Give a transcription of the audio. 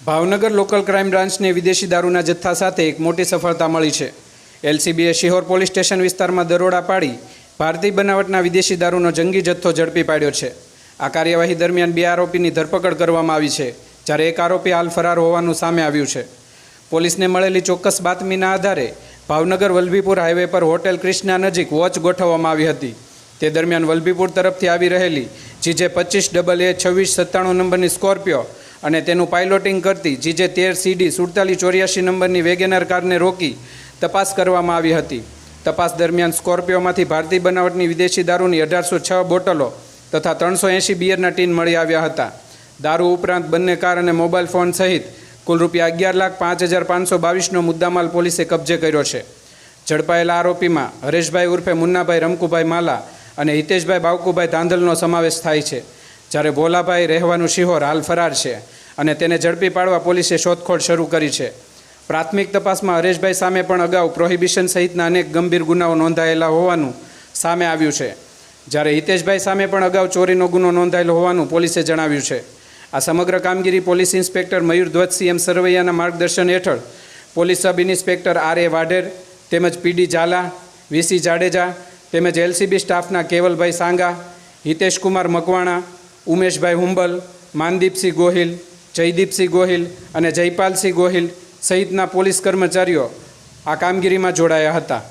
Bhavnagar local crime બ્રાન્ચને વિદેશી દારૂના જથ્થા સાથે એક મોટી સફળતા મળી છે। એલસીબીએ શિહોર પોલીસ સ્ટેશન વિસ્તારમાં દરોડા પાડી ભારતીય બનાવટના વિદેશી દારૂનો જંગી જથ્થો ઝડપી પાડ્યો છે। આ કાર્યવાહી દરમિયાન 2 આરોપીની ધરપકડ કરવામાં આવી છે, જ્યારે એક આરોપી હાલ ફરાર હોવાનું સામે આવ્યું છે। પોલીસને મળેલી ચોક્કસ બાતમીના આધારે ભાવનગર વલભીપુર હાઈવે પર હોટેલ ક્રિષ્ના નજીક વોચ ગોઠવવામાં આવી હતી। તે દરમિયાન વલભીપુર તરફથી આવી રહેલી જીજે 25AA2697 નંબરની સ્કોર્પિયો અને તેનું પાઇલોટિંગ કરતી જીજે 13CD 4784 નંબરની વેગેનર કારને રોકી તપાસ કરવામાં આવી હતી। તપાસ દરમિયાન સ્કોર્પિયોમાંથી ભારતીય બનાવટની વિદેશી દારૂની 1806 બોટલો તથા 380 બિયરના ટીન મળી આવ્યા હતા। દારૂ ઉપરાંત બંને કાર અને મોબાઈલ ફોન સહિત કુલ ₹11,05,522નો મુદ્દામાલ પોલીસે કબજે કર્યો છે। ઝડપાયેલા આરોપીમાં હરેશભાઈ ઉર્ફે મુન્નાભાઈ રમકુભાઈ માલા અને હિતેશભાઈ બાવકુભાઈ ધાંધલનો સમાવેશ થાય છે, જ્યારે ભોલાભાઈ રહેવાનું શિહોર હાલ ફરાર છે અને તેને ઝડપી પાડવા પોલીસે શોધખોળ શરૂ કરી છે। પ્રાથમિક તપાસમાં હરેશભાઈ સામે પણ અગાઉ પ્રોહિબિશન સહિતના અનેક ગંભીર ગુનાઓ નોંધાયેલા હોવાનું સામે આવ્યું છે, જ્યારે હિતેશભાઈ સામે પણ અગાઉ ચોરીનો ગુનો નોંધાયેલો હોવાનું પોલીસે જણાવ્યું છે। આ સમગ્ર કામગીરી પોલીસ ઇન્સ્પેક્ટર મયુર ધ્વજસિંહ સરવૈયાના માર્ગદર્શન હેઠળ police sub inspector RA Vadher તેમજ PD ઝાલા, VC જાડેજા તેમજ LCB સ્ટાફના કેવલભાઈ સાંગા, હિતેશકુમાર મકવાણા, ઉમેશભાઈ હુંબલ, માનદીપસિંહ ગોહિલ, જયદીપસિંહ ગોહિલ અને જયપાલસિંહ ગોહિલ સહિતના પોલીસ કર્મચારીઓ આ કામગીરીમાં જોડાયા હતા।